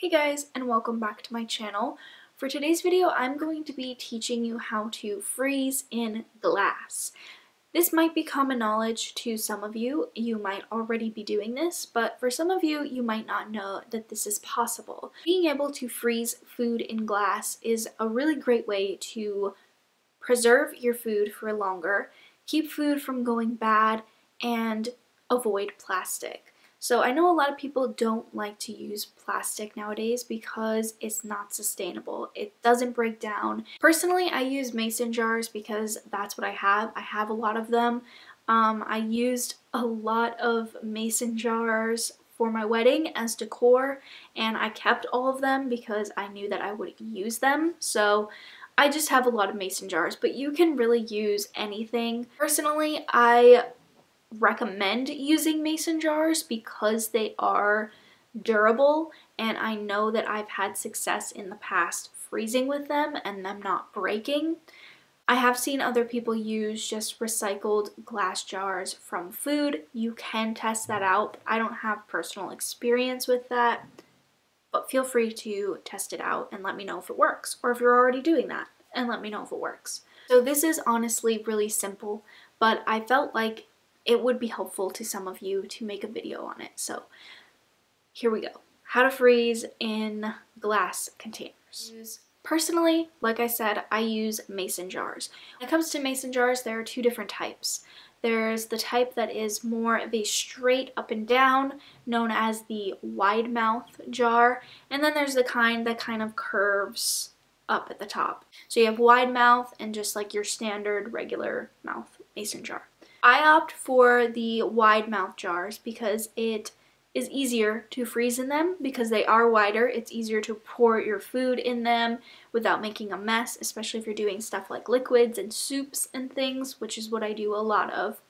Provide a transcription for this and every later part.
Hey guys, and welcome back to my channel. For today's video, I'm going to be teaching you how to freeze in glass. This might be common knowledge to some of you. You might already be doing this, but for some of you, you might not know that this is possible. Being able to freeze food in glass is a really great way to preserve your food for longer, keep food from going bad, and avoid plastic. So I know a lot of people don't like to use plastic nowadays because it's not sustainable. It doesn't break down. Personally, I use mason jars because that's what I have. I have a lot of them. I used a lot of mason jars for my wedding as decor, and I kept all of them because I knew that I would use them. So I just have a lot of mason jars, but you can really use anything. Personally, I recommend using mason jars because they are durable, and I know that I've had success in the past freezing with them and them not breaking. I have seen other people use just recycled glass jars from food. You can test that out. I don't have personal experience with that, but feel free to test it out and let me know if it works, or if you're already doing that and let me know if it works. So this is honestly really simple, but I felt like it would be helpful to some of you to make a video on it. So here we go. How to freeze in glass containers. Personally, like I said, I use mason jars. When it comes to mason jars, there are two different types. There's the type that is more of a straight up and down, known as the wide mouth jar, and then there's the kind that kind of curves up at the top. So you have wide mouth and just like your standard regular mouth mason jar. I opt for the wide mouth jars because it is easier to freeze in them because they are wider. It's easier to pour your food in them without making a mess, especially if you're doing stuff like liquids and soups and things, which is what I do a lot of.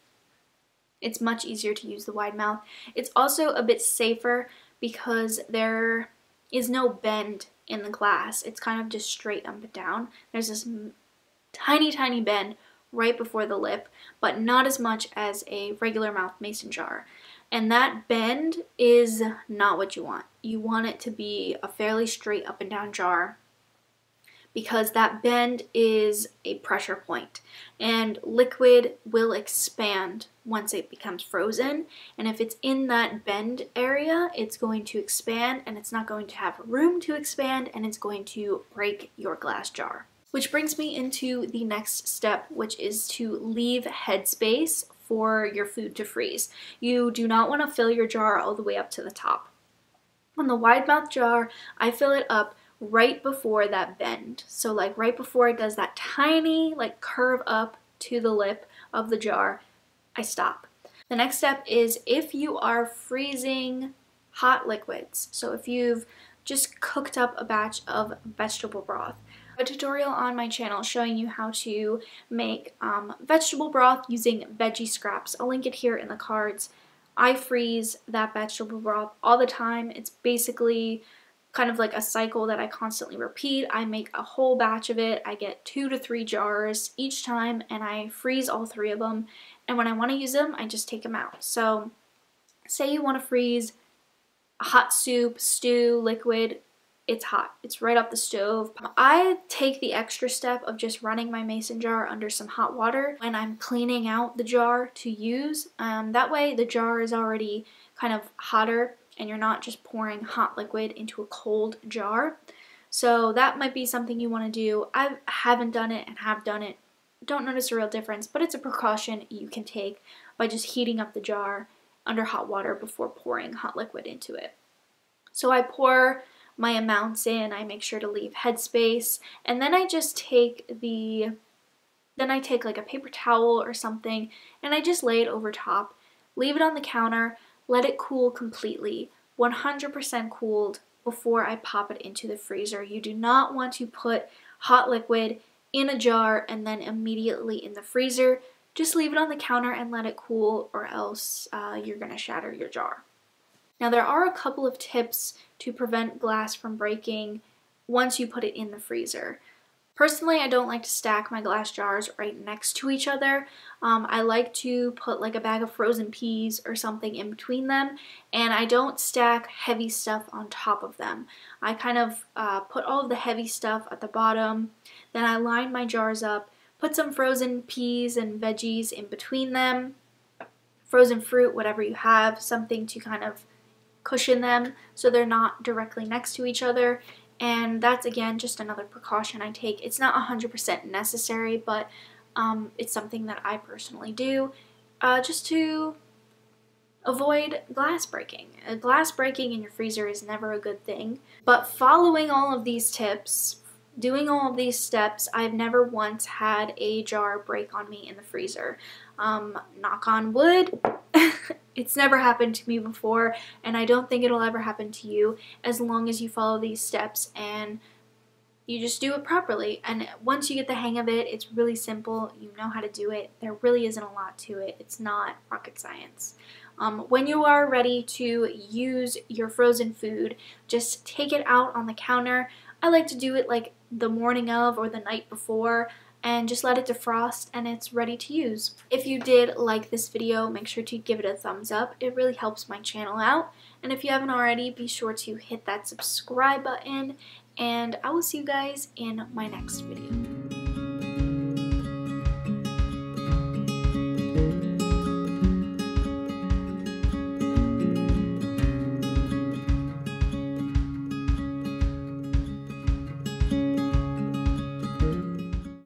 It's much easier to use the wide mouth. It's also a bit safer because there is no bend in the glass. It's kind of just straight up and down. There's this tiny bend right before the lip, but not as much as a regular mouth mason jar. And that bend is not what you want. You want it to be a fairly straight up and down jar because that bend is a pressure point, and liquid will expand once it becomes frozen, and if it's in that bend area, it's going to expand and it's not going to have room to expand, and it's going to break your glass jar. Which brings me into the next step, which is to leave headspace for your food to freeze. You do not want to fill your jar all the way up to the top. On the wide mouth jar, I fill it up right before that bend. So like right before it does that tiny like curve up to the lip of the jar, I stop. The next step is if you are freezing hot liquids. So if you've just cooked up a batch of vegetable broth, a tutorial on my channel showing you how to make vegetable broth using veggie scraps. I'll link it here in the cards. I freeze that vegetable broth all the time. It's basically kind of like a cycle that I constantly repeat. I make a whole batch of it. I get 2 to 3 jars each time, and I freeze all 3 of them. And when I want to use them, I just take them out. So say you want to freeze a hot soup, stew, liquid. It's hot. It's right off the stove. I take the extra step of just running my mason jar under some hot water when I'm cleaning out the jar to use. That way the jar is already kind of hotter and you're not just pouring hot liquid into a cold jar. So that might be something you want to do. I haven't done it and have done it. Don't notice a real difference, but it's a precaution you can take by just heating up the jar under hot water before pouring hot liquid into it. So I pour my amounts in, I make sure to leave headspace, and then I just take like a paper towel or something and I just lay it over top, leave it on the counter, let it cool completely, 100% cooled before I pop it into the freezer. You do not want to put hot liquid in a jar and then immediately in the freezer. Just leave it on the counter and let it cool, or else you're gonna shatter your jar. Now there are a couple of tips to prevent glass from breaking once you put it in the freezer. Personally, I don't like to stack my glass jars right next to each other. I like to put like a bag of frozen peas or something in between them, and I don't stack heavy stuff on top of them. I kind of put all of the heavy stuff at the bottom, then I line my jars up, put some frozen peas and veggies in between them, frozen fruit, whatever you have, something to kind of cushion them so they're not directly next to each other. And that's, again, just another precaution I take. It's not 100% necessary, but it's something that I personally do just to avoid glass breaking. Glass breaking in your freezer is never a good thing. But following all of these tips, doing all of these steps, I've never once had a jar break on me in the freezer. Knock on wood. It's never happened to me before, and I don't think it'll ever happen to you as long as you follow these steps and you just do it properly. And once you get the hang of it, it's really simple. You know how to do it. There really isn't a lot to it. It's not rocket science. When you are ready to use your frozen food, just take it out on the counter. I like to do it like the morning of or the night before, and just let it defrost and it's ready to use. If you did like this video, make sure to give it a thumbs up. It really helps my channel out. And if you haven't already, be sure to hit that subscribe button, and I will see you guys in my next video.